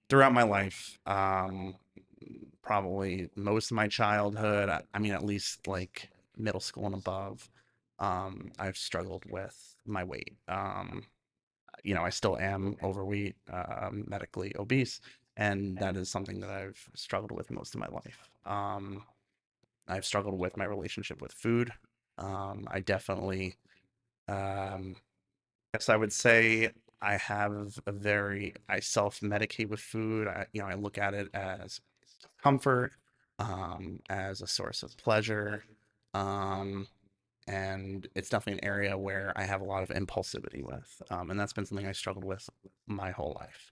throughout my life, probably most of my childhood, I mean, at least like middle school and above, I've struggled with my weight. I still am overweight, medically obese, and that is something that I've struggled with most of my life. I've struggled with my relationship with food. I definitely, um, guess I would say I self-medicate with food. I look at it as comfort, as a source of pleasure. Um, and it's definitely an area where I have a lot of impulsivity with. And that's been something I struggled with my whole life.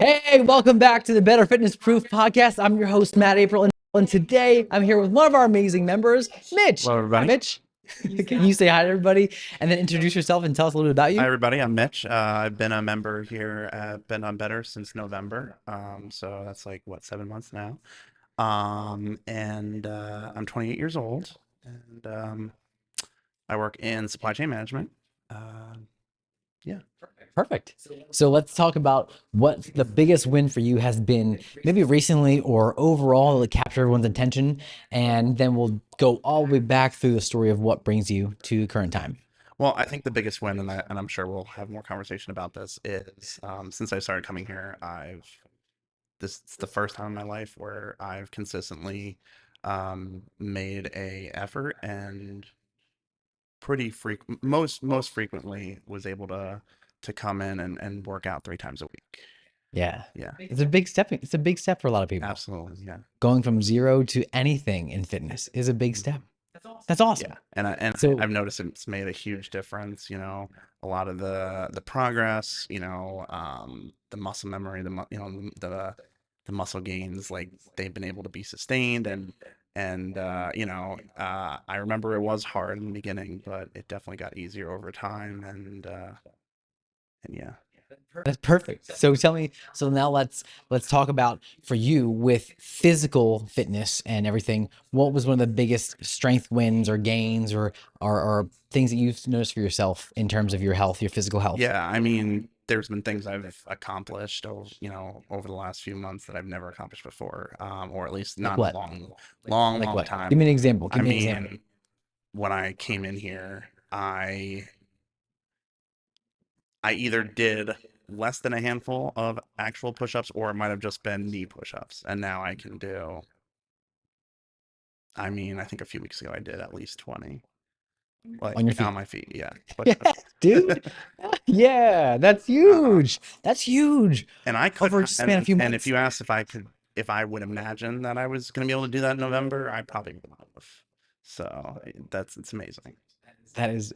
Hey, welcome back to the Better Fitness Proof podcast. I'm your host, Matt April, and today I'm here with one of our amazing members, Mitch. Hello, everybody. Mitch, can you say hi to everybody and then introduce yourself and tell us a little bit about Hi, you? everybody. I'm Mitch. I've been a member here at Been on Better since November. So that's like, what, 7 months now. And I'm 28 years old, and I work in supply chain management. Uh, yeah. Perfect. So let's talk about what the biggest win for you has been, maybe recently or overall, that captured everyone's attention, and then we'll go all the way back through the story of what brings you to the current time. Well, I think the biggest win, and I'm sure we'll have more conversation about this, is since I started coming here, this is the first time in my life where I've consistently made a effort and most frequently was able to come in and work out 3 times a week. Yeah. Yeah, It's a big step. It's a big step for a lot of people. absolutely. Yeah. Going from zero to anything in fitness is a big step. That's awesome. Yeah, So I've noticed it's made a huge difference. A lot of the progress. The muscle memory, the muscle gains, like they've been able to be sustained, and I remember it was hard in the beginning, but it definitely got easier over time, and yeah. that's perfect. So tell me, so now let's talk about for you with physical fitness and everything, what was one of the biggest strength wins or gains or things that you've noticed for yourself in terms of your health, your physical health? Yeah, I mean, there's been things I've accomplished over the last few months that I've never accomplished before, or at least Like not in a what? long, long, Like long what? Give time. me an example. I Give me an example. mean, when I came in here, I either did less than a handful of actual push-ups, or it might have just been knee push-ups, and now I can do. I mean, I think a few weeks ago I did at least 20, like On your on feet. my feet. Yeah, Yeah, push-ups. dude. Yeah, that's Uh, huge. That's huge. And I could, Over just a span of a few and if months. you asked if I would imagine that I was going to be able to do that in November, I probably would not have. So it's amazing. That is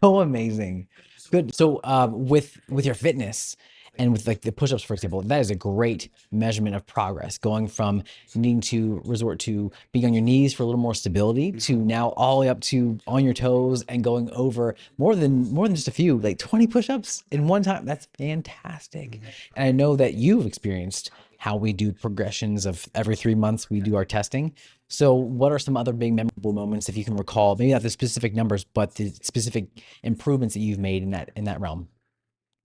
so amazing. Good. So, with your fitness and with like the push-ups, for example, that is a great measurement of progress. Going from needing to resort to being on your knees for a little more stability to Mhm. now all the way up to on your toes and going over more than just a few, like 20 push-ups in one time. That's fantastic. Mhm. And I know that you've experienced how we do progressions of every 3 months we do our testing. So, what are some other big memorable moments, if you can recall? Maybe not the specific numbers, but the specific improvements that you've made in that realm.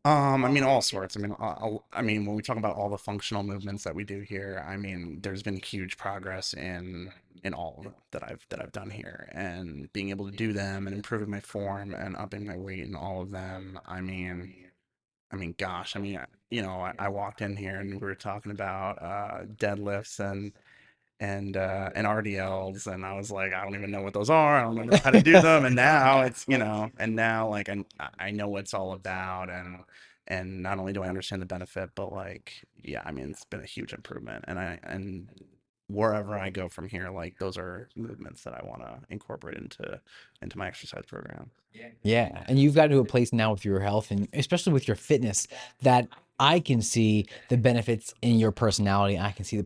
I mean, all sorts. I mean, when we talk about all the functional movements that we do here, I mean, there's been huge progress in all of them that I've done here, and being able to do them and improving my form and upping my weight in all of them. Gosh, I walked in here and we were talking about deadlifts and RDLs, and I was like, I don't even know what those are. I don't even know how to do them. And now and now like I know what it's all about, and not only do I understand the benefit, but like, yeah, I mean, it's been a huge improvement, and wherever I go from here, like those are movements that I want to incorporate into my exercise program. Yeah, and you've got to a place now with your health and especially with your fitness that I can see the benefits in your personality. I can see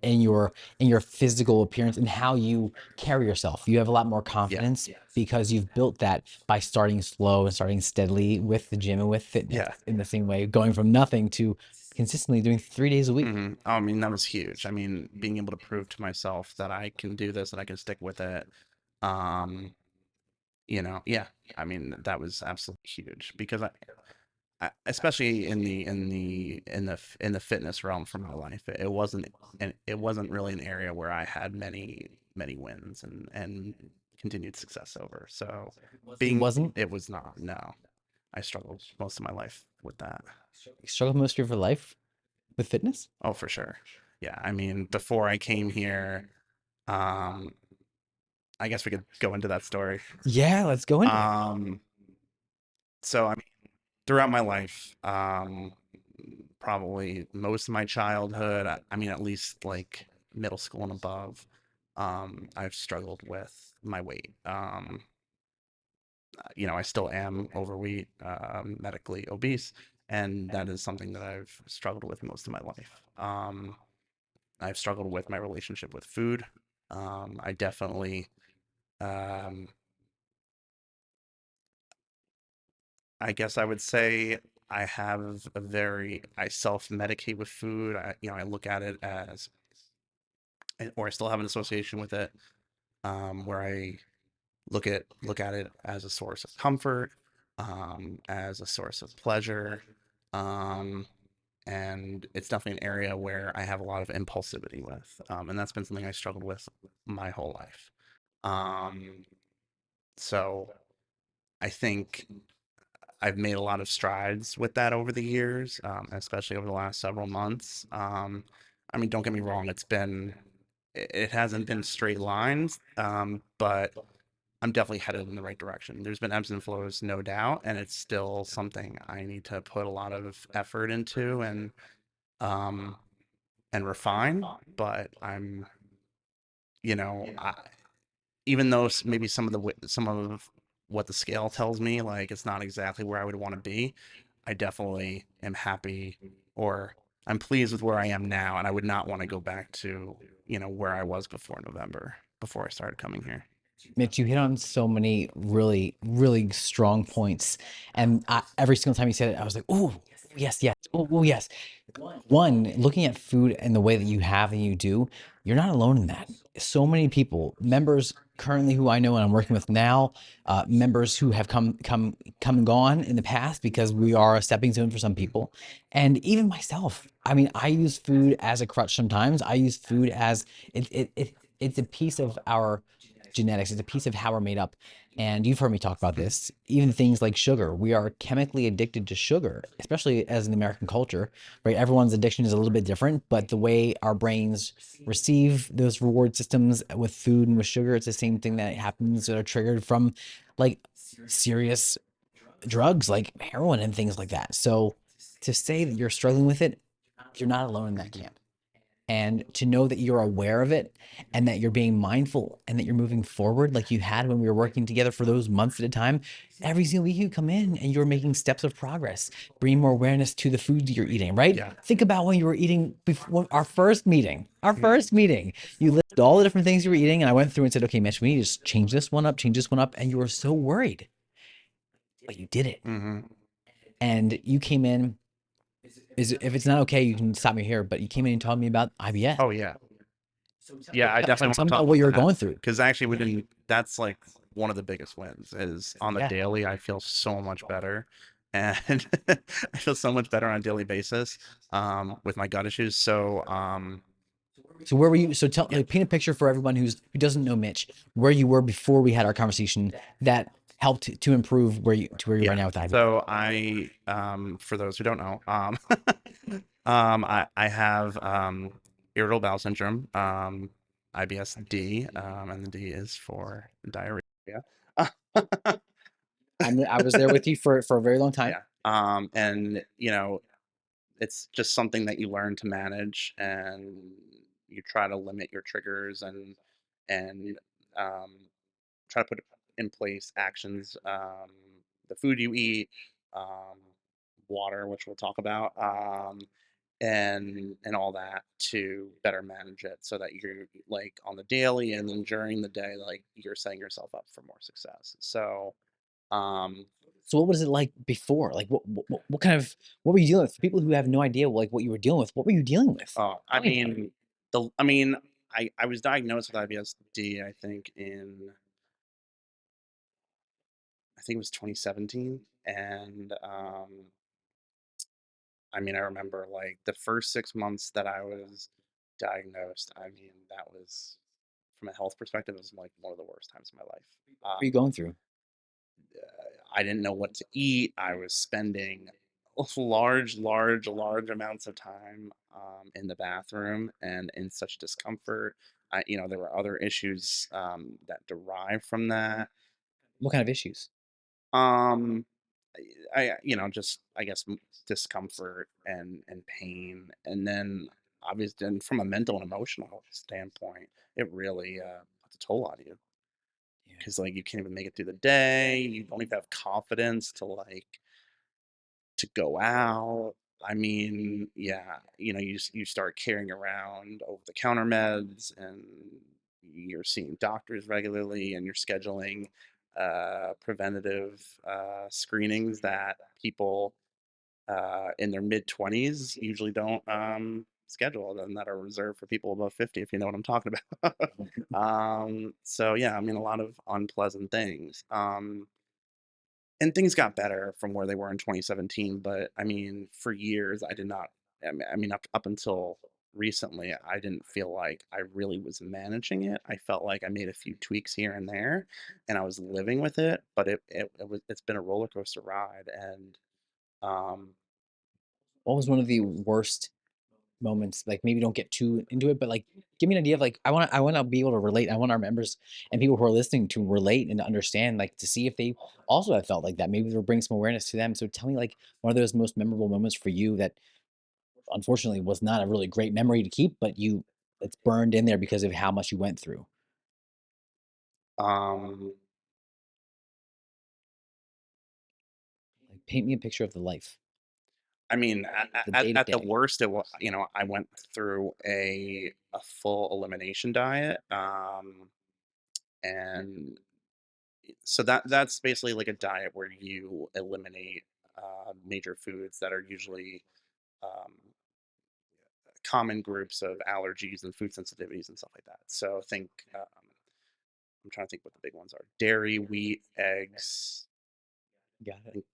in your physical appearance and how you carry yourself. You have a lot more Yeah. confidence because you've built that by starting slow and starting steadily with the gym and with fitness Yeah. in the same way, going from nothing to consistently doing 3 days a week. I mean, that was huge. I mean, being able to prove to myself that I can do this, that I can stick with it. Um, yeah. I mean, that was absolutely huge because especially in the fitness realm for my life, it wasn't really an area where I had many wins and continued success over. So, It being wasn't it was not. No, I struggled most of my life with that. you struggled most of your life with fitness? Oh, for sure. Yeah, I mean, before I came here, um, I guess we could go into that story. Yeah, let's go into it. Um, so I mean, throughout my life, probably most of my childhood, I mean, at least like middle school and above, I've struggled with my weight. I still am overweight, medically obese, and that is something that I've struggled with most of my life. I've struggled with my relationship with food. I definitely, um, I guess I would say I self-medicate with food. I look at it as, or I still have an association with it, where I look at it as a source of comfort, as a source of pleasure, um, and it's definitely an area where I have a lot of impulsivity with, and that's been something I struggled with my whole life. Um, so I think I've made a lot of strides with that over the years, especially over the last several months. I mean, don't get me wrong, it hasn't been straight lines, but I'm definitely headed in the right direction. There's been ebbs and flows, no doubt, and it's still something I need to put a lot of effort into um, and refine. But you know, I, even though maybe some of what the scale tells me, like it's not exactly where I would want to be, I definitely am happy or I'm pleased with where I am now, and I would not want to go back to where I was before November, before I started coming here. Mitch, you hit on so many really, really strong points. And every single time you said it, I was like, oh, yes, yes. Oh, yes. One, looking at food and the way that you have and you do, you're not alone in that. So many people, members currently who I know and I'm working with now, members who have come and gone in the past because we are a stepping stone for some people, and even myself. I mean, I use food as a crutch sometimes. I use food as it's a piece of our genetics. It's a piece of how we're made up. And you've heard me talk about this. Even things like sugar. We are chemically addicted to sugar, especially as an American culture, right? Everyone's addiction is a little bit different, but the way our brains receive those reward systems with food and with sugar, it's the same thing that happens that are triggered from like serious drugs like heroin and things like that. So to say that you're struggling with it, you're not alone in that camp, and to know that you're aware of it and that you're being mindful and that you're moving forward like you had when we were working together for those months at a time. Every single week you come in and you're making steps of progress, bringing more awareness to the food you're eating, right? Yeah. Think about when you were eating before our first meeting, you listed all the different things you were eating, and I went through and said, okay, Mitch, we need to just change this one up, and you were so worried, but you did it. Hmm. And you came in, is if it's not okay, you can stop me here, but you came in and told me about IBS. Oh yeah. Yeah, I definitely want Tell to me talk about what about you were that going through. because actually we didn't. That's like one of the biggest wins is on the Yeah. daily. I feel so much better, and I feel so much better on a daily basis with my gut issues. So So where were you? So tell, yeah, like, paint a picture for everyone who doesn't know Mitch, where you were before we had our conversation that helped to improve to where you are right yeah. now with IBS. So I for those who don't know I have irritable bowel syndrome, IBS-D, and the D is for diarrhea. I was there with you for a very long time. Yeah. And it's just something that you learn to manage, and you try to limit your triggers and um, try to put in place actions, the food you eat, um, water, which we'll talk about, and all that to better manage it so that you're like on the daily and then during the day, like you're setting yourself up for more success. So, um, So what was it like before? Like what kind of what were you dealing with? For people who have no idea like what you were dealing with, what were you dealing with? I Tell me about it. mean, I mean, I was diagnosed with IBS-D, I think I think it was 2017, and I mean, I remember like the first 6 months that I was diagnosed. I mean, that was from a health perspective, it was like one of the worst times of my life. What were you going through? I didn't know what to eat. I was spending large amounts of time in the bathroom and in such discomfort. There were other issues that derive from that. What kind of issues? Um, just I guess discomfort and pain, and then obviously, and from a mental and emotional standpoint, it really puts a toll on you Yeah. because like you can't even make it through the day. You don't even have confidence to go out. I mean, yeah, you start carrying around over the counter meds, and you're seeing doctors regularly, and you're scheduling preventative screenings that people in their mid 20s usually don't schedule, and that are reserved for people above 50, if you know what I'm talking about. So yeah, I mean, a lot of unpleasant things. And things got better from where they were in 2017, but I mean, for years, I did not. I mean, up until recently, I didn't feel like I really was managing it. I felt like I made a few tweaks here and there, and I was living with it. But it's been a roller coaster ride, and um, What was one of the worst moments? Like maybe don't get too into it, but like give me an idea of like I want to be able to relate. I want our members and people who are listening to relate and to understand, like to see if they also have felt like that. Maybe it'll bring some awareness to them. So tell me like one of those most memorable moments for you that unfortunately was not a really great memory to keep, but it's burned in there because of how much you went through. um, Like paint me a picture of the life, I mean, the at day to at the day. worst, I went through a full elimination diet, and so that's basically like a diet where you eliminate major foods that are usually um, common groups of allergies and food sensitivities and stuff like that. So think I'm trying to think what the big ones are: dairy, wheat, eggs. Got I it. think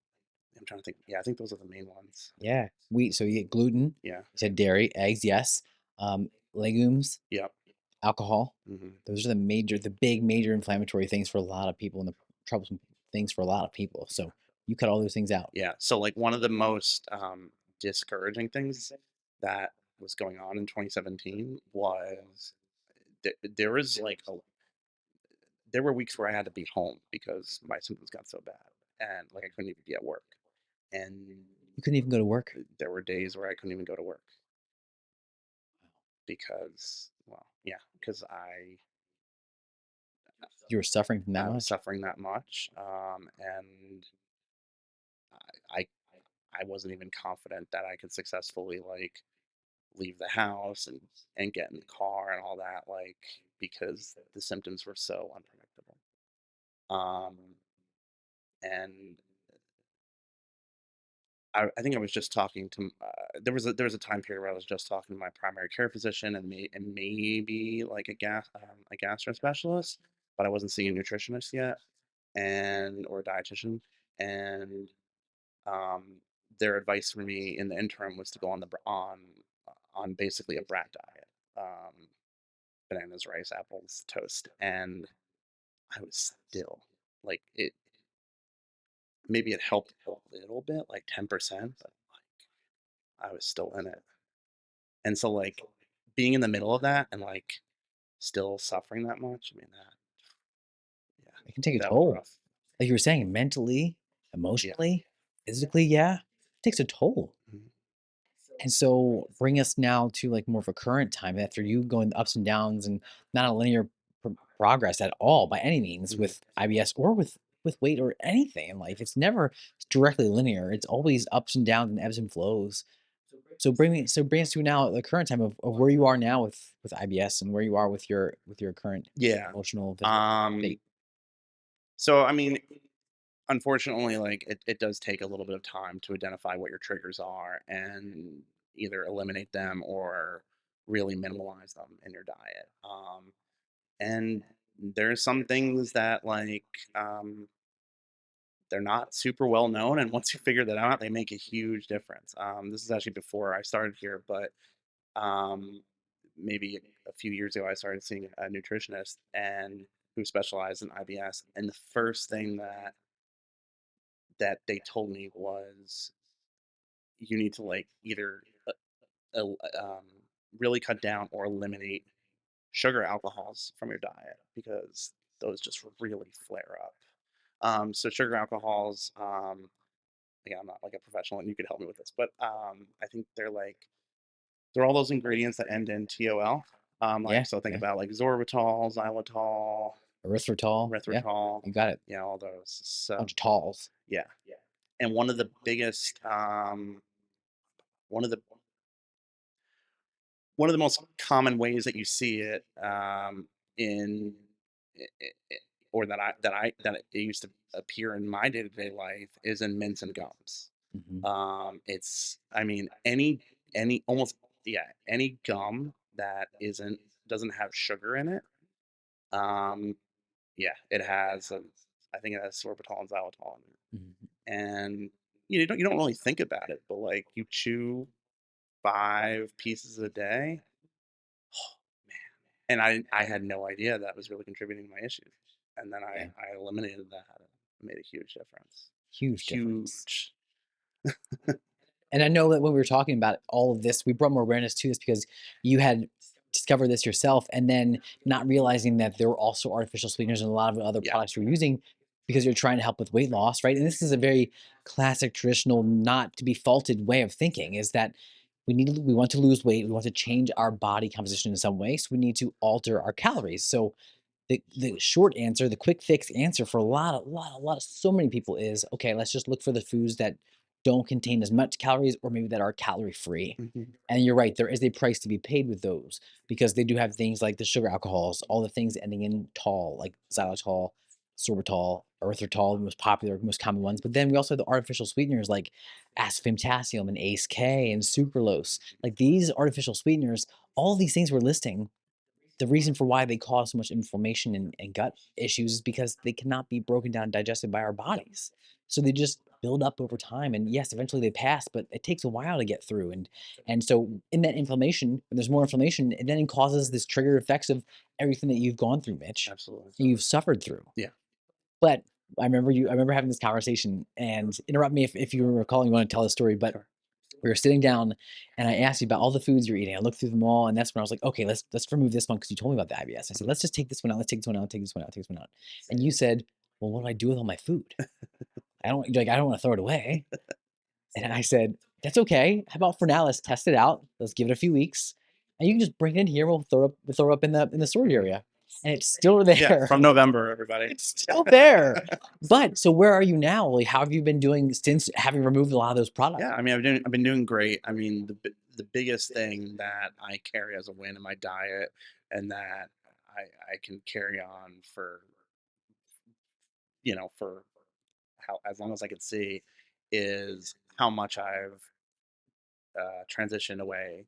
I'm trying to think. Yeah, I think those are the main ones. Yeah. Wheat. So you get gluten. Yeah. You said dairy, eggs, yes. Legumes, Yep. alcohol. Hmm. Those are the big major inflammatory things for a lot of people and the troublesome things for a lot of people. So you cut all those things out. Yeah. So like one of the most discouraging things that was going on in 2017 was there was like there were weeks where I had to be home because my symptoms got so bad, and like I couldn't even be at work. And You couldn't even go to work. there were days where I couldn't even go to work because, well, yeah, because You were suffering from that I was much. suffering that much, and I I wasn't even confident that I could successfully like leave the house and get in the car and all that, like because the symptoms were so unpredictable. Um, and I think I was just talking to there was a time period where I was just talking to my primary care physician and maybe like a gastro specialist, but I wasn't seeing a nutritionist yet and or a dietitian, and um, their advice for me in the interim was to go on basically a brat diet, bananas, rice, apples, toast, and I was still like it. Maybe it helped a little bit, like 10%, but I was still in it. And so like being in the middle of that and like still suffering that much, I mean yeah, It can take a that was toll. rough. Like you were saying, mentally, Yeah. emotionally, physically, yeah. It takes a toll. Mhm. And so bring us now to like more of a current time after you going ups and downs and not a linear progress at all by any means Mhm. with IBS or with weight or anything in life. It's never directly linear. It's always ups and downs and ebbs and flows. So bring us to now the current time of where you are now with IBS and where you are with your current Yeah. emotional physical Um, state. so I mean, unfortunately, like it does take a little bit of time to identify what your triggers are and either eliminate them or really minimalize them in your diet. And there's some things that um, they're not super well known, and once you figure that out, they make a huge difference. This is actually before I started here, but um, maybe a few years ago, I started seeing a nutritionist and who specialized in IBS, and the first thing that they told me was you need to like either el- um, really cut down or eliminate sugar alcohols from your diet because those just really flare up. So sugar alcohols, again, I'm not like a professional and you could help me with this, but I think they're all those ingredients that end in TOL. Yeah, So think yeah. about like sorbitol, xylitol, Erythritol. Yeah, erythritol, you got it. all those. So Bunch of talls. yeah, and one of the one of the most common ways that you see it in I- or that it used to appear in my day to day life is in mints and gums. Hmm. It's I mean almost yeah any gum that isn't doesn't have sugar in it. Um, yeah, it has. I think it has sorbitol and xylitol in it, Hmm. and you don't really think about it, but like you chew 5 pieces a day. And I had no idea that was really contributing to my issues. And then Yeah, I eliminated that. It made a huge difference. huge difference. Huge. And I know that when we were talking about all of this, we brought more awareness to this because you had discovered this yourself and then not realizing that there were also artificial sweeteners and a lot of other Yeah. products you're using because you're trying to help with weight loss, right? And this is a very classic, traditional, not to be faulted way of thinking is that we want to lose weight, we want to change our body composition in some way, so we need to alter our calories. So the short answer, the quick fix answer for so many people is okay, let's just look for the foods that don't contain as much calories or maybe that are calorie free. Hmm. And you're right, there is a price to be paid with those because they do have things like the sugar alcohols, all the things ending in tall, like xylitol, sorbitol, erythritol, the most popular, most common ones. But then we also have the artificial sweeteners like aspartame and ACE K and sucralose. Like these artificial sweeteners, all these things we're listing the reason for why they cause so much inflammation and gut issues is because they cannot be broken down and digested by our bodies. So they just build up over time. And yes, eventually they pass, but it takes a while to get through. And so in that inflammation, when there's more inflammation, it then causes this trigger effects of everything that you've gone through, Mitch, Absolutely. and you've suffered through. Yeah. But I remember having this conversation and interrupt me if you recall you want to tell a story, but Sure. we were sitting down and I asked you about all the foods you're eating. I looked through them all, and that's when I was like, okay, let's remove this one because you told me about the IBS. I said, Mhm. let's just take this one out. Let's take this one out. Take this one out. Take this one out. And you said, well, what do I do with all my food? I don't you're like I don't want to throw it away. And I said, that's okay. How about for now? Let's test it out. Let's give it a few weeks, and you can just bring it in here. We'll throw it up in the storage Mhm. area, and it's still Yeah. there. From November, everybody. It's still there. But so where are you now? Like, how have you been doing since having removed a lot of those products? Yeah. I mean, I've been doing great. I mean, the biggest thing that I carry as a win in my diet and that I can carry on for, for how as long as I can see is how much I've transitioned away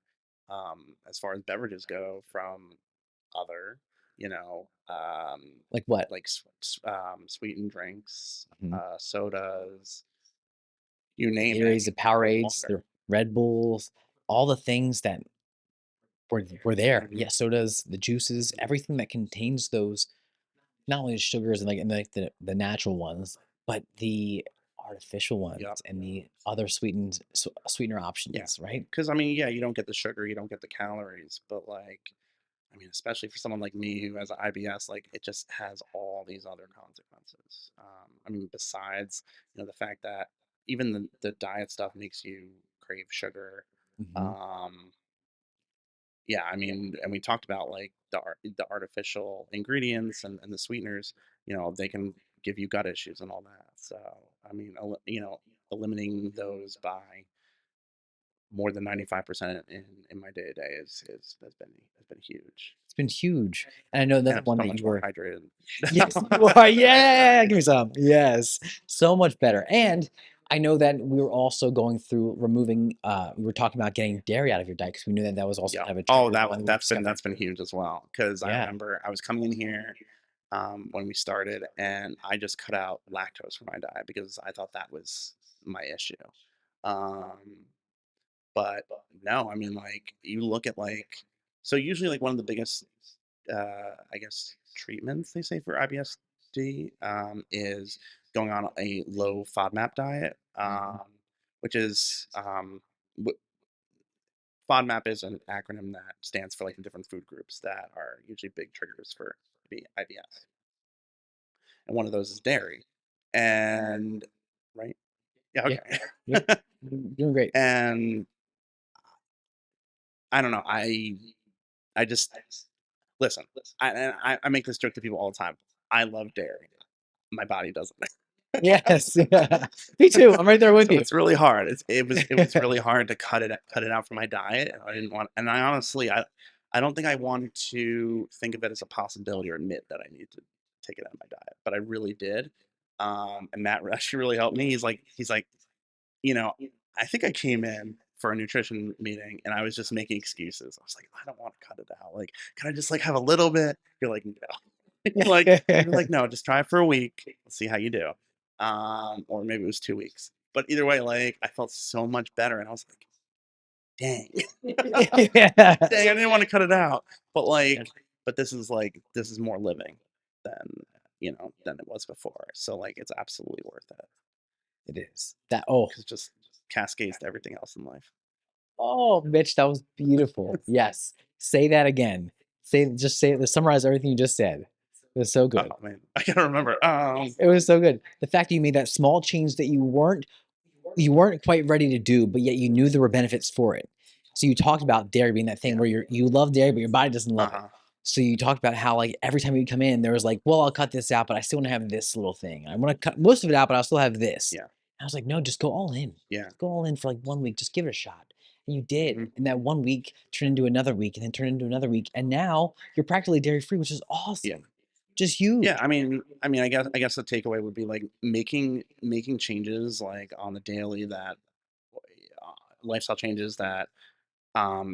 as far as beverages go from other, you know, Like what? like sweetened drinks, Mhm. sodas, you name it, Gatorades, the like Powerades, water. the Red Bulls, all the things that were there. Hmm. Yeah, sodas, the juices, everything that contains those not only the sugars and like the natural ones, but the artificial ones Yep. and the other sweetener Yeah. options, right? Because I mean, yeah, you don't get the sugar, you don't get the calories, but like, I mean, especially for someone like me who has IBS, like it just has all these other consequences. I mean, besides, the fact that even the diet stuff makes you crave sugar. Hmm. Um, yeah, I mean, and we talked about like the artificial ingredients and the sweeteners. They can give you gut issues and all that. So, I mean, eliminating those by more than 95% in my day to day is has been huge, It's been huge. And I know and another I'm one so that you much more were. hydrated. Yes, you are. Yeah, give me some. Yes, so much better. And I know that we were also going through removing. We were talking about getting dairy out of your diet because we knew that that was also Yeah. kind of a Oh, trigger one we were discovering that's been too. huge as well. Because I Yeah. remember I was coming in here when we started, and I just cut out lactose from my diet because I thought that was my issue. Um, but no, I mean, like you look at so usually like one of the biggest I guess treatments they say for IBS-D is going on a low FODMAP diet, Mhm. which is FODMAP is an acronym that stands for like the different food groups that are usually big triggers for the IBS, and one of those is dairy. And right, yeah, Yeah. Yep. okay. Doing great. And I don't know, I just listen. I make this joke to people all the time. I love dairy. My body doesn't. Yes. Yeah. Me too. I'm right there with So you. it's really hard. It was really hard to cut it out from my diet. And I didn't want, and I honestly, I don't think I wanted to think of it as a possibility or admit that I need to take it out of my diet, but I really did. And Matt actually really helped me. He's like, you know, I think I came in for a nutrition meeting and I was just making excuses. I was like, I don't want to cut it out. Like, can I just like have a little bit? You're like, no. You're like, no, just try it for a week. Let's see how you do. Or maybe it was 2 weeks. But either way, like I felt so much better, and I was like, dang, dang, Yes. I didn't want to cut it out. But Yes, this is more living than than it was before. So like it's absolutely worth it it is. That oh, because it just cascades to everything else in life. oh, Mitch, that was beautiful. Yes. Say that again. Say summarize everything you just said. It was so Oh good. man, I gotta remember. It was so good. The fact that you made that small change that you weren't quite ready to do, but yet you knew there were benefits for it. So you talked about dairy being that thing Yeah. where you love dairy, but your body doesn't love it. Uh-huh. So you talked about how like every time you come in, there was like, well, I'll cut this out, but I still want to have this little thing. I want to cut most of it out, but I'll still have this. Yeah. And I was like, no, just go all in. Yeah. Go all in for like 1 week. Just give it a shot. And you did. Mhm. And that 1 week turned into another week and then turned into another week. And now you're practically dairy free, which is Yeah. awesome. Just Yeah, huge. I mean, I guess the takeaway would be like making changes like on the daily that uh, lifestyle changes that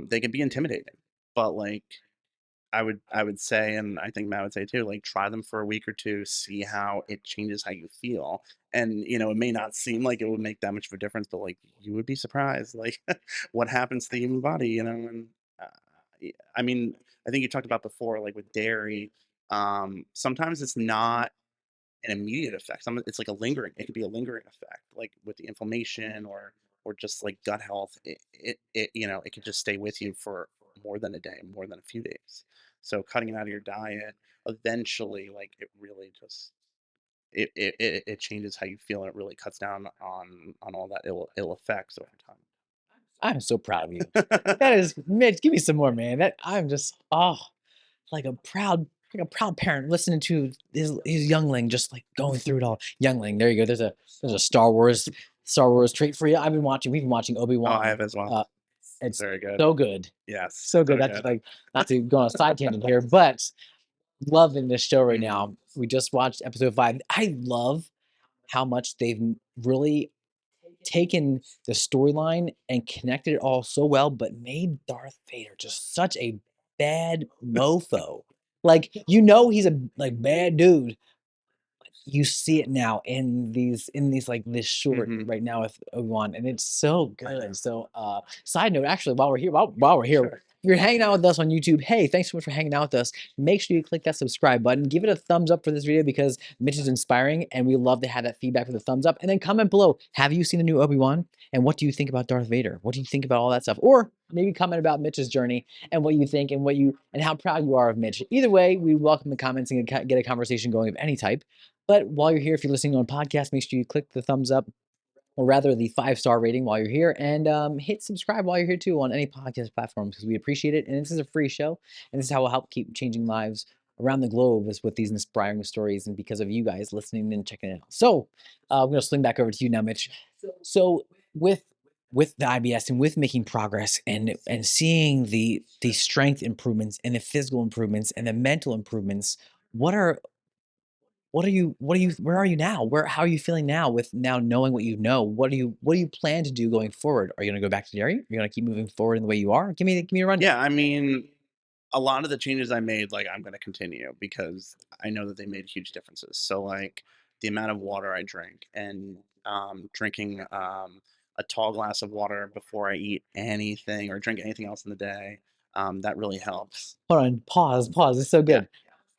they can be intimidating, but like I would say, and I think Matt would say too, like try them for a week or two, see how it changes how you feel, and it may not seem like it would make that much of a difference, but like you would be surprised, like what happens to the human body, and uh, I mean, I think you talked about before, like with dairy. Sometimes it's not an immediate effect. It's like a lingering. It could be a lingering effect, like with the inflammation or just like gut health. It could just stay with you for more than a day, more than a few days. So cutting it out of your diet, eventually, like it really just it changes how you feel, and it really cuts down on all that ill effects over I'm so proud of you. time. That is, Mitch, give me some more, man. That I'm just, oh, like a proud parent listening to his youngling just like going through it all. Youngling, there you go. There's a Star Wars trait for you. We've been watching Oh, I Obi-Wan. have as well. Uh, It's it's very good. so good. Yes, So good. so That's good. like not to go on a side tangent here, but loving this show right Hmm. now. We just watched episode 5. I love how much they've really taken the storyline and connected it all so well, but made Darth Vader just such a bad mofo. Like, he's a like bad dude. You see it now in these like this short Hmm. right now with Obi-Wan, and it's so I good. know. So side note, actually, while we're here, if Sure. you're hanging out with us on YouTube, hey, thanks so much for hanging out with us. Make sure you click that subscribe button. Give it a thumbs up for this video because Mitch is inspiring, and we love to have that feedback with a thumbs up. And then comment below, have you seen the new Obi-Wan? And what do you think about Darth Vader? What do you think about all that stuff? Or maybe comment about Mitch's journey and what you think and how proud you are of Mitch. Either way, we welcome the comments and get a conversation going of any type. But while you're here, if you're listening on podcast, make sure you click the thumbs up or rather the 5-star rating while you're here, and hit subscribe while you're here too on any podcast platform because we appreciate it. And this is a free show, and this is how we'll help keep changing lives around the globe is with these inspiring stories and because of you guys listening and checking it out. So I'm going to swing back over to you now, Mitch. So with the IBS and with making progress and seeing the strength improvements and the physical improvements and the mental improvements, what are where are you now? How are you feeling now with now knowing what you know? What do you plan to do going forward? Are you gonna go back to dairy? Are you gonna keep moving forward in the way you are? Give me a rundown. Yeah, I mean, a lot of the changes I made, like, I'm gonna continue because I know that they made huge differences. So, like, the amount of water I drink and, drinking, a tall glass of water before I eat anything or drink anything else in the day, that really helps. Hold on, pause. It's so Yeah. good.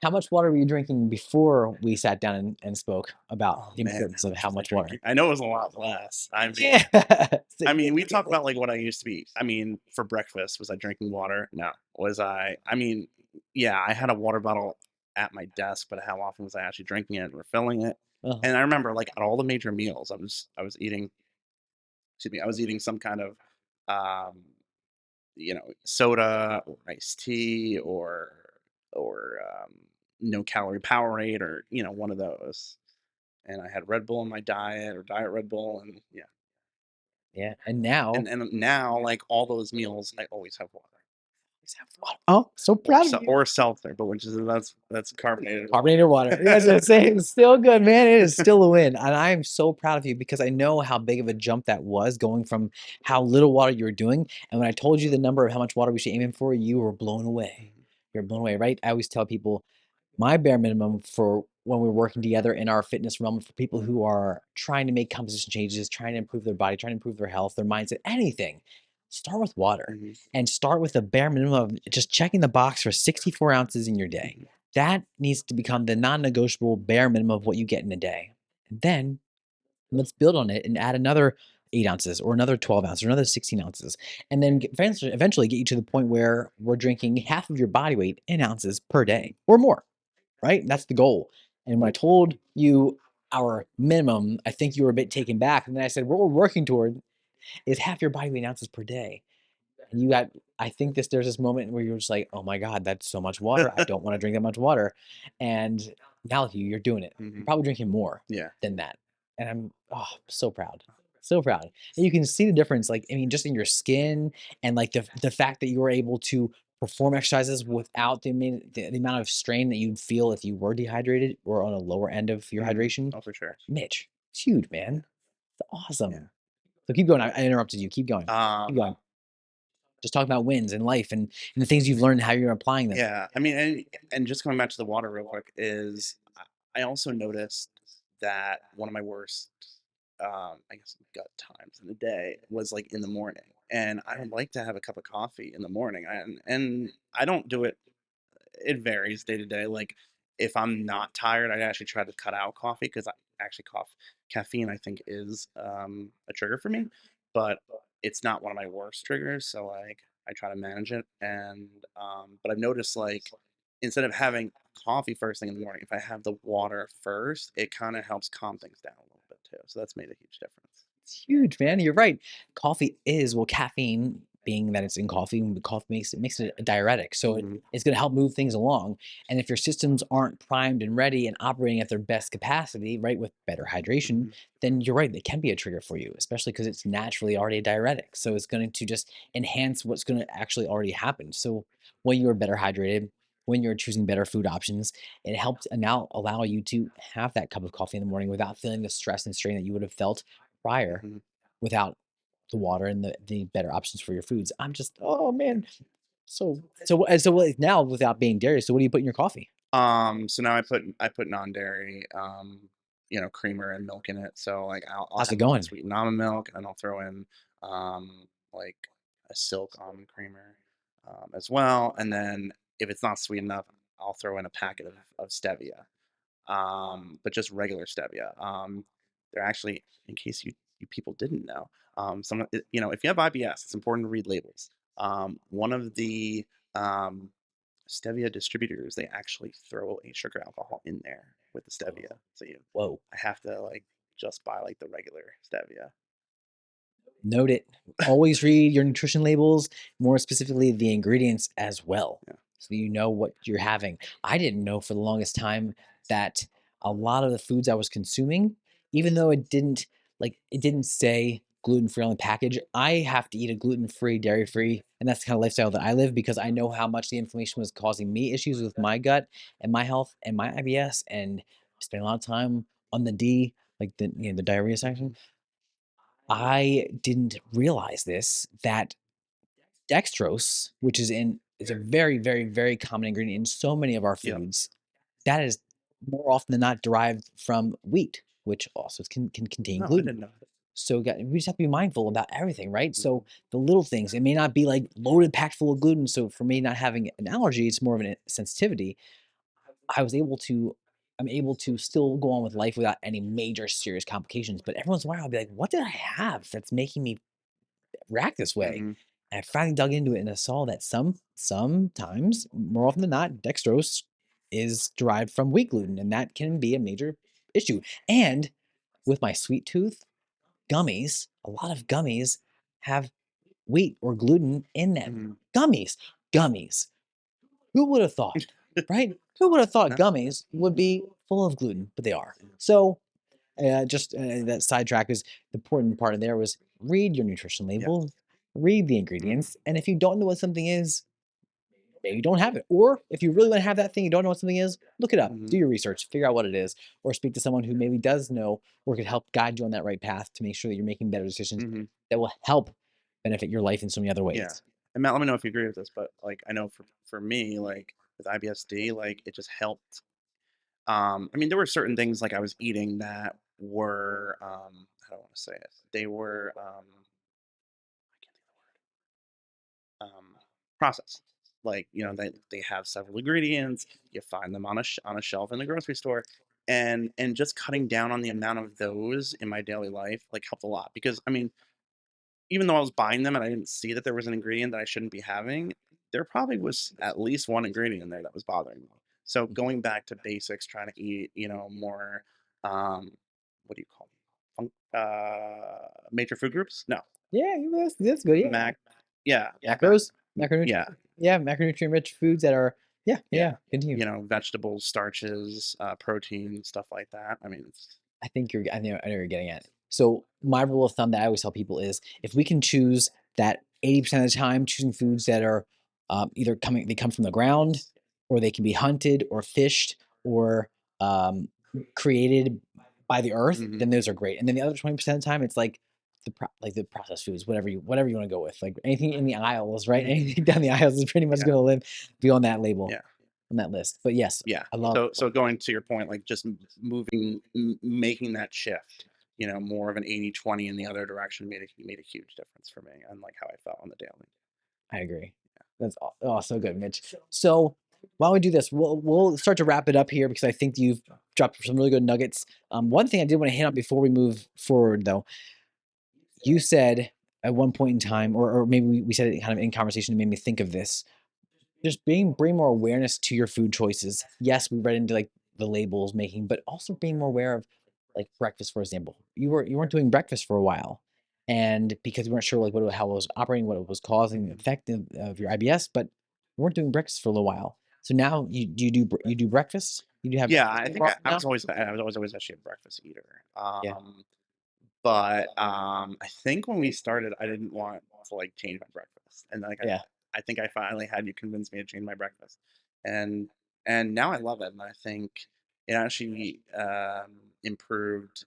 How much water were you drinking before we sat down and spoke about Oh, the man, importance how of much how was I much drinking? water? I know it was a lot less. Yeah, We talk significantly. about, like, what I used to be. I mean, for breakfast, was I drinking water? No. I mean, yeah, I had a water bottle at my desk, but how often was I actually drinking it and refilling it? Uh-huh. And I remember, like, at all the major meals, I was eating, excuse me, I was eating some kind of, um, soda or iced tea or no calorie Powerade or, one of those. And I had Red Bull in my diet or Diet Red Bull, and yeah. Yeah, and now And now, like, all those meals, I always have water oh, so proud of you. or seltzer, but which is that's carbonated water. Carbonated water. Yes, it's saying it's still good, man. It is still a win. And I am so proud of you because I know how big of a jump that was going from how little water you were doing. And when I told you the number of how much water we should aim in for, you were blown away. Mhm, You're blown away, right? I always tell people my bare minimum for when we're working together in our fitness realm for people mhm, who are trying to make composition changes, trying to improve their body, trying to improve their health, their mindset, anything, start with water mhm, and start with the bare minimum of just checking the box for 64 ounces in your day. mhm, That needs to become the non negotiable bare minimum of what you get in a day. And then let's build on it and add another 8 ounces or another 12 ounces or another 16 ounces. And then eventually get you to the point where we're drinking half of your body weight in ounces per mhm, day or more, right? That's the goal. And when I told you our minimum, I think you were a bit taken back. And then I said, what we're working toward is half your body weight in ounces per day. And you got, I think there's this moment where you're just like, oh my God, that's so much water. I don't want to drink that much water. And now you're doing it. You're mhm. probably drinking more Yeah. than that. And I'm so proud. So proud. And you can see the difference, like, I mean, just in your skin and like the fact that you were able to perform exercises without the amount of strain that you'd feel if you were dehydrated or on a lower end of your Mhm. hydration. Oh, for sure. Mitch, it's huge, Yeah, man. It's yeah. awesome. So keep going. I interrupted you. Keep going. Keep Um, going. Just talk about wins in life and the things you've learned and how you're applying them. yeah, I mean, and just going back to the water real quick is I also noticed that one of my worst, I guess, gut times in the day was, like, in the morning, and I don't like to have a cup of coffee in the morning, and I don't do it. It varies day to day. Like, if I'm not tired, I actually try to cut out coffee because I actually caffeine, I think, is a trigger for me, but it's not one of my worst triggers. So, like, I try to manage it. And but I've noticed, like, instead of having coffee first thing in the morning, if I have the water first, it kind of helps calm things down a little bit too. So that's made a huge difference. It's huge, man. You're right. Coffee is well, caffeine being that it's in coffee, coffee makes it a diuretic, so Hmm. it's going to help move things along. And if your systems aren't primed and ready and operating at their best capacity, right, with better hydration, Hmm. then you're right. It can be a trigger for you, especially because it's naturally already a diuretic. So it's going to just enhance what's going to actually already happen. So when you're better hydrated, when you're choosing better food options, it helps and now allow you to have that cup of coffee in the morning without feeling the stress and strain that you would have felt prior Hmm. without the water and the better options for your foods. I'm just, oh man. So like, now without being dairy, so what do you put in your coffee? So now I put non-dairy, creamer and milk in it. So, like, I'll How's it have going? unsweetened almond milk, and I'll throw in like a silk almond creamer as well. And then if it's not sweet enough, I'll throw in a packet of stevia, but just regular stevia. They're actually, in case you people didn't know, if you have IBS, it's important to read labels. One of the um, stevia distributors, they actually throw a sugar alcohol in there with the stevia. So Whoa. I have to, like, just buy like the regular stevia. Note it. Always read your nutrition labels, more specifically the ingredients as well, Yeah. so you know what you're having. I didn't know for the longest time that a lot of the foods I was consuming, even though it didn't say gluten free on the package, I have to eat a gluten free, dairy free, and that's the kind of lifestyle that I live because I know how much the inflammation was causing me issues with my gut and my health and my IBS, and spent a lot of time on the D, like the diarrhea section. Hmm. I didn't realize this, that dextrose, which is a very, very, very common ingredient in so many of our Yep. foods, that is more often than not derived from wheat, which also can contain No, I gluten. didn't know. So we just have to be mindful about everything, right? Mhm. So the little things, it may not be like loaded, packed full of gluten. So for me not having an allergy, it's more of a sensitivity. I was able to, I'm able to still go on with life without any major serious complications. But every once in a while, I'll be like, what did I have that's making me react this way? Mhm. And I finally dug into it and I saw that sometimes, more often than not, dextrose is derived from wheat gluten, and that can be a major issue. And with my sweet tooth, gummies, a lot of gummies have wheat or gluten in them. Mhm. Gummies, gummies. Who would have thought, right? Who would have thought No. gummies would be full of gluten, but they are. So just that sidetrack is the important part of there was read your nutrition Yeah. label, read the Mhm. ingredients, and if you don't know what something is, maybe you don't have it. Or if you really want to have that thing, you don't know what something is, look it up, Mhm. do your research, figure out what it is, or speak to someone who maybe does know or could help guide you on that right path to make sure that you're making better decisions Mhm. that will help benefit your life in so many other Yeah. ways. And Matt, let me know if you agree with this, but like I know for me, like with IBSD, like it just helped. I mean, there were certain things like I was eating that were how do I want to say it? They were I can't think of the word. Processed. Like, you know, they have several ingredients. You find them on on a shelf in the grocery store. And just cutting down on the amount of those in my daily life like helped a lot because I mean, even though I was buying them and I didn't see that there was an ingredient that I shouldn't be having, there probably was at least one ingredient in there that was bothering me. So Mhm. going back to basics, trying to eat, you know, more, um, what do you call them? Major food groups? No, Yeah, that's good. Yeah, Mac. Yeah, macros, yeah, macronutrient, yeah, macronutrient rich foods that are, yeah, yeah. yeah. Continue. You know, vegetables, starches, protein, stuff like that. I mean, it's I know you're getting at. So my rule of thumb that I always tell people is if we can choose that 80% of the time, choosing foods that are either they come from the ground, or they can be hunted or fished or um, created by the earth, mhm, then those are great. And then the other 20% of the time, it's like like the processed foods, whatever you want to go with, like anything in the aisles, right? mhm, Anything down the aisles is pretty much yeah, going to be on that label, yeah. on that list. But yes, Yeah. I love. So going to your point, like just making that shift, you know, more of an 80-20 in the other direction made a huge difference for me and like how I felt on the daily. I agree. That's so good, Mitch. So why don't we do this? We'll start to wrap it up here because I think you've dropped some really good nuggets. One thing I did want to hit on before we move forward, though, you said at one point in time, or maybe we said it kind of in conversation, it made me think of this. Just bring more awareness to your food choices. Yes, we read into like the labels making, but also being more aware of like breakfast, for example. You weren't doing breakfast for a while, and because you weren't sure like how it was operating, what it was causing, the Mhm. effect of your IBS, but you weren't doing breakfast for a little while. So now you do breakfast. You do have Yeah, breakfast I more think often now. I was always actually a breakfast eater. Yeah, But I think when we started, I didn't want to like change my breakfast, and like yeah. I think I finally had you convince me to change my breakfast, and and now I love it, and I think it actually improved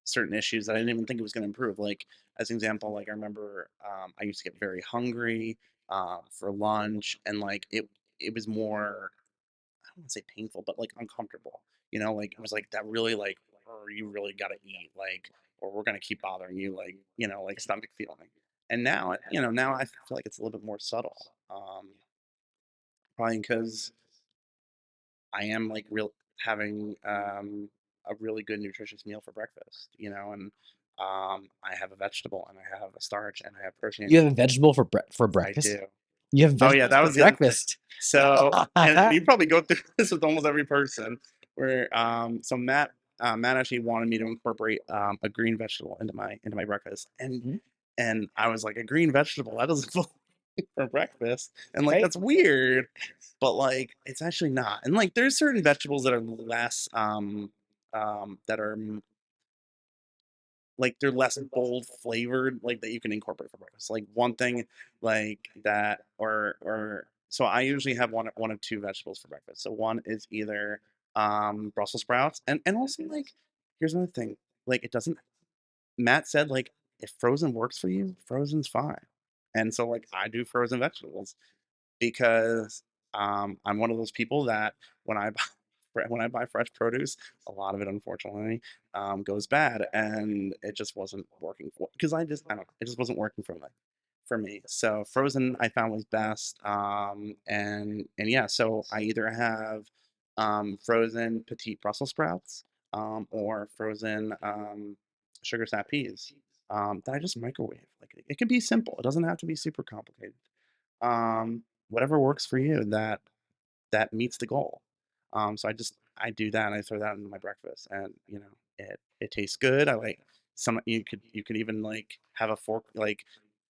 certain issues that I didn't even think it was going to improve. Like as an example, like I remember I used to get very hungry for lunch, and like it was more I don't want to say painful, but like uncomfortable. You know, like it was like that really like or you really got to eat like or we're gonna keep bothering you like you know like stomach feeling. And now you know now I feel like it's a little bit more subtle. Probably because I am like real having a really good nutritious meal for breakfast. You know, and I have a vegetable and I have a starch and I have protein. You have a vegetable for I breakfast. do. You have Oh yeah, vegetables that for was the other thing. breakfast. So, and you probably go through this with almost every person where, so Matt, Matt actually wanted me to incorporate a green vegetable into my breakfast, Mhm. and I was like, a green vegetable that doesn't belong for breakfast, and like Right. that's weird, but like it's actually not. And like there's certain vegetables that are less that are like they're less bold flavored, like that you can incorporate for breakfast. Like one thing like that, or so I usually have one of two vegetables for breakfast. So one is either Brussels sprouts, and also like here's another thing, like it doesn't. Matt said like if frozen works for you, frozen's fine, and so like I do frozen vegetables because I'm one of those people that when I buy when I buy fresh produce, a lot of it unfortunately goes bad, and it just wasn't working for because I don't know, it just wasn't working for me. So frozen I found was best, and yeah, so I either have frozen petite Brussels sprouts or frozen sugar snap peas that I just microwave. Like it can be simple. It doesn't have to be super complicated, whatever works for you that meets the goal. So I do that and I throw that into my breakfast, and it tastes good. I like some you could even like have a fork like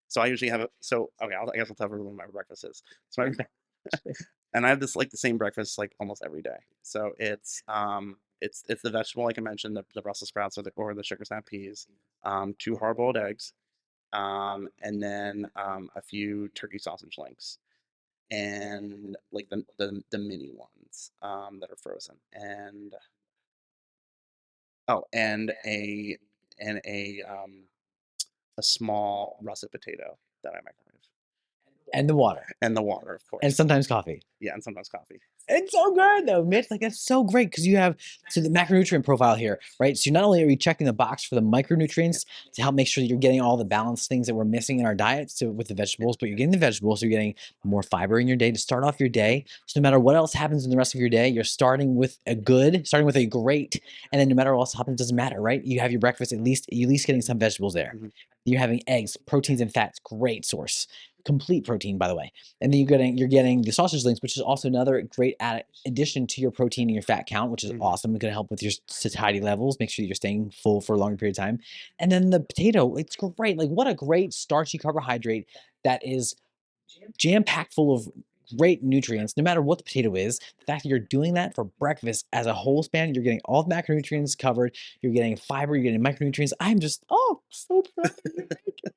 so I usually have a so okay I guess I'll tell everyone what my breakfast is. So my and I have this like the same breakfast like almost every day. So it's the vegetable like I mentioned the Brussels sprouts or the sugar snap peas, two hard boiled eggs, and then a few turkey sausage links and like the mini ones that are frozen and a small russet potato that I microwave And the water, and the water of and course, sometimes coffee. yeah, and sometimes coffee. It's so good though, Mitch. Like that's so great because you have so the macronutrient profile here, right? So not only are you checking the box for the Yeah, micronutrients to help make sure that you're getting all the balanced things that we're missing in our diet, so with the yeah, vegetables, but you're getting the vegetables, so you're getting more fiber in your day to start off your day. So no matter what else happens in the rest of your day, you're starting with a great, and then no matter what else happens, doesn't matter, right? You have your breakfast at least getting some vegetables there. mhm, You're having eggs, proteins and fats, great source, complete protein by the way, and then you're getting the sausage links, which is also another great addition to your protein and your fat count, which is mhm, awesome. It's going to help with your satiety levels, make sure you're staying full for a longer period of time. And then the potato, it's great. Like what a great starchy carbohydrate that is jam packed full of great nutrients. No matter what the potato is, the fact that you're doing that for breakfast as a whole span, you're getting all the macronutrients covered. You're getting fiber. You're getting micronutrients. I'm just so proud of you. Thank you.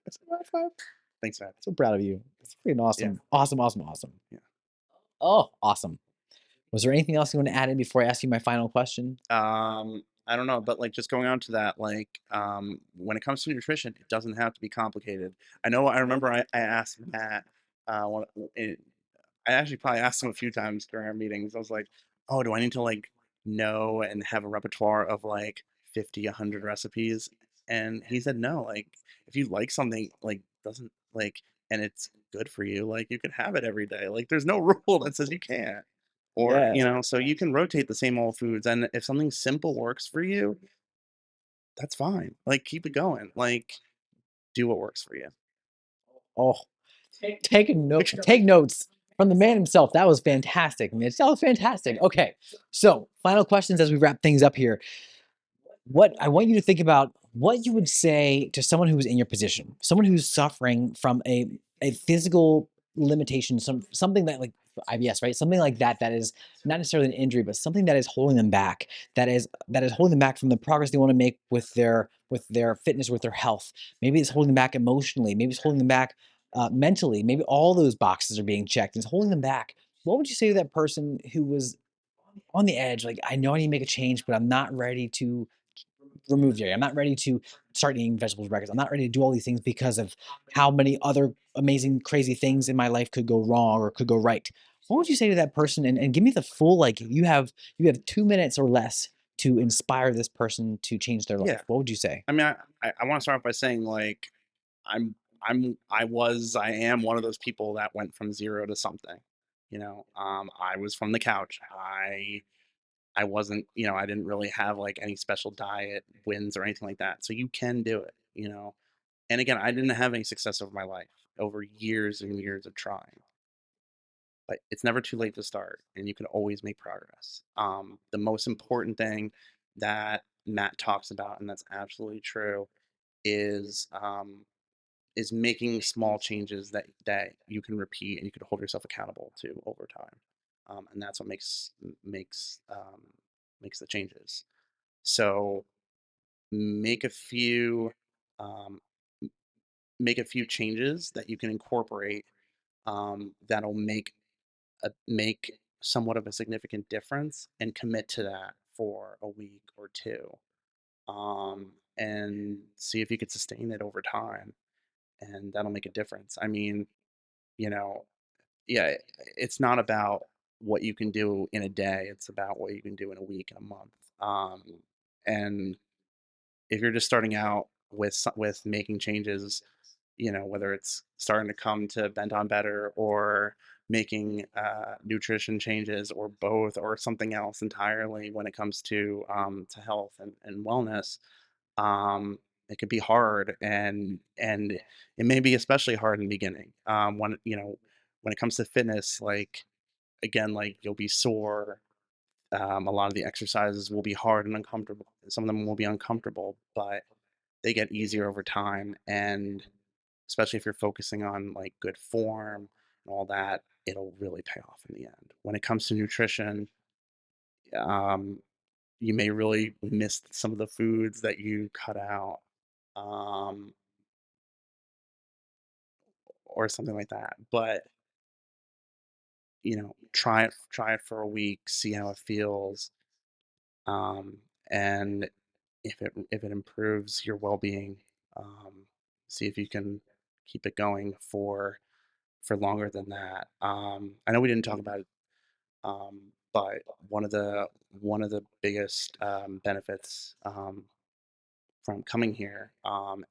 thanks man, So proud of you. It's freaking yeah, awesome. Awesome. Awesome. Awesome. yeah. Oh, awesome. Was there anything else you want to add in before I ask you my final question? I don't know, but like just going on to that, like when it comes to nutrition, it doesn't have to be complicated. I remember I asked Matt when, it, I actually probably asked him a few times during our meetings. I was like, "Oh, do I need to like know and have a repertoire of like 50, 100 recipes?" And he said, "No, like if you like something like doesn't like and it's good for you, like you can have it every day. Like there's no rule that says you can't." Or, Yes. so you can rotate the same old foods and if something simple works for you, that's fine. Like keep it going. Like do what works for you. Oh, take notes from the man himself. That was fantastic, Mitch. That was fantastic. Okay. So, final questions as we wrap things up here. What I want you to think about what you would say to someone who's in your position, someone who's suffering from a physical limitation, something that like IBS, right? Something like that that is not necessarily an injury, but something that is holding them back, that is holding them back from the progress they want to make with their fitness, with their health. Maybe it's holding them back emotionally. Maybe it's holding them back mentally. Maybe all those boxes are being checked. And it's holding them back. What would you say to that person who was on the edge? Like, I know I need to make a change, but I'm not ready to remove dairy. I'm not ready to start eating vegetables for breakfast. I'm not ready to do all these things because of how many other amazing, crazy things in my life could go wrong or could go right. What would you say to that person? And give me the full like you have 2 minutes or less to inspire this person to change their life. Yeah. What would you say? I mean, I want to start off by saying like I am one of those people that went from zero to something. I was from the couch. I wasn't, I didn't really have like any special diet wins or anything like that. So you can do it. And again, I didn't have any success over my life, over years and years of trying. But it's never too late to start, and you can always make progress. The most important thing that Matt talks about, and that's absolutely true, is making small changes that you can repeat and you can hold yourself accountable to over time, and that's what makes the changes. So make a few um, make a few changes that you can incorporate, that'll make somewhat of a significant difference, and commit to that for a week or two, and see if you could sustain it over time, and that'll make a difference. I mean, you know, yeah, it's not about what you can do in a day, it's about what you can do in a week and a month. And if you're just starting out with making changes, whether it's starting to come to bent on better, or making nutrition changes, or both, or something else entirely when it comes to health and wellness, it could be hard, and it may be especially hard in the beginning, when it comes to fitness. Like, again, like, you'll be sore. A lot of the exercises will be hard and uncomfortable. Some of them will be uncomfortable, but they get easier over time. And especially if you're focusing on like good form and all that, it'll really pay off in the end. When it comes to nutrition, um, you may really miss some of the foods that you cut out, um, or something like that. But try it for a week, see how it feels, um, and if it improves your well-being, um, see if you can keep it going for longer than that. I know we didn't talk about it, but one of the biggest benefits, from coming here,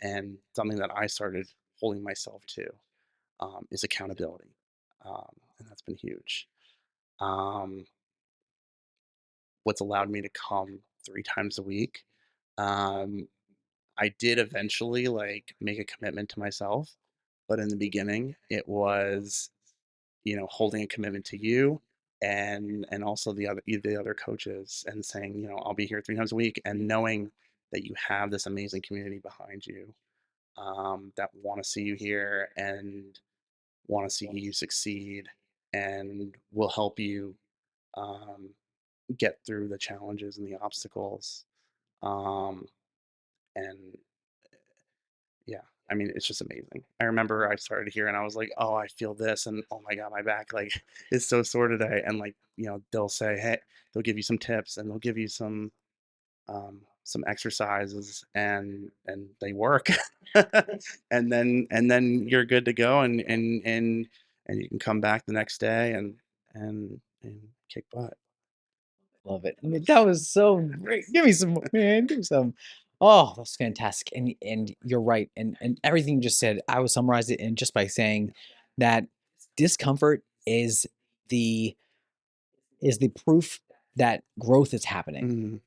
and something that I started holding myself to, is accountability, and that's been huge. Um, what's allowed me to come 3 times a week. Um, I did eventually like make a commitment to myself, but in the beginning, it was, holding a commitment to you, and also the other coaches, and saying, I'll be here 3 times a week, and knowing that you have this amazing community behind you, that want to see you here, and want to see you succeed, and will help you, um, get through the challenges and the obstacles. Um, and Yeah, I mean, it's just amazing. I remember I started here and I was like, "Oh, I feel this," and oh my god, my back like is so sore today. And like, they'll say, "Hey," they'll give you some tips, and they'll give you some exercises, and they work. And then you're good to go, and you can come back the next day and kick butt. Love it. I mean, that was so great. Give me some more, man. Give me some. Oh, that's fantastic. And you're right. And everything you just said, I would summarize it in just by saying that discomfort the is the proof that growth is happening. Mhm,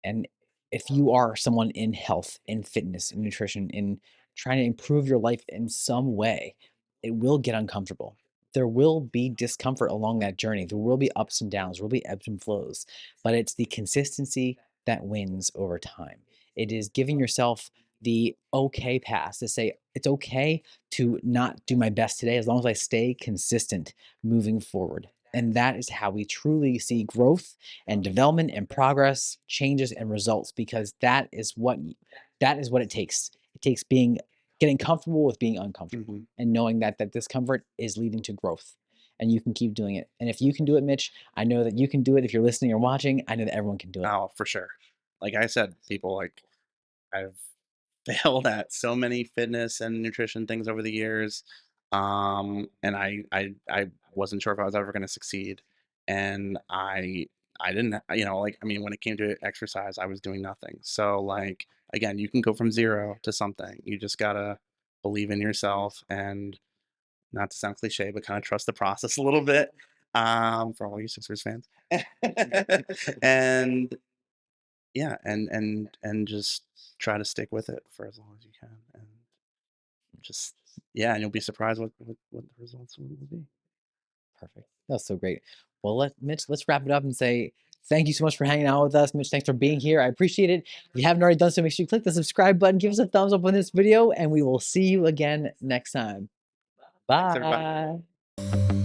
And if you are someone in health, in fitness, in nutrition, in trying to improve your life in some way, it will get uncomfortable. There will be discomfort along that journey. There will be ups and downs, there will be ebbs and flows, but it's the consistency that wins over time. It is giving yourself the okay pass to say, it's okay to not do my best today as long as I stay consistent moving forward. And that is how we truly see growth and development and progress, changes and results, because that is what it takes. It takes getting comfortable with being uncomfortable mhm. and knowing that that discomfort is leading to growth. And you can keep doing it. And if you can do it, Mitch, I know that you can do it. If you're listening or watching, I know that everyone can do it. Oh, for sure. Like I said, people, like, I've failed at so many fitness and nutrition things over the years, and I wasn't sure if I was ever going to succeed, and I didn't, like, I mean, when it came to exercise, I was doing nothing. So like, again, you can go from zero to something. You just gotta believe in yourself, and not to sound cliche, but kind of trust the process a little bit. For all you Sixers fans, and yeah, and just try to stick with it for as long as you can, and just yeah, and you'll be surprised what the results will be. Perfect. That's so great. Well, Mitch, let's wrap it up and say Thank you so much for hanging out with us. Mitch, thanks for being here. I appreciate it. If you haven't already done so, make sure you click the subscribe button, give us a thumbs up on this video, and we will see you again next time. Thanks, everybody. Bye.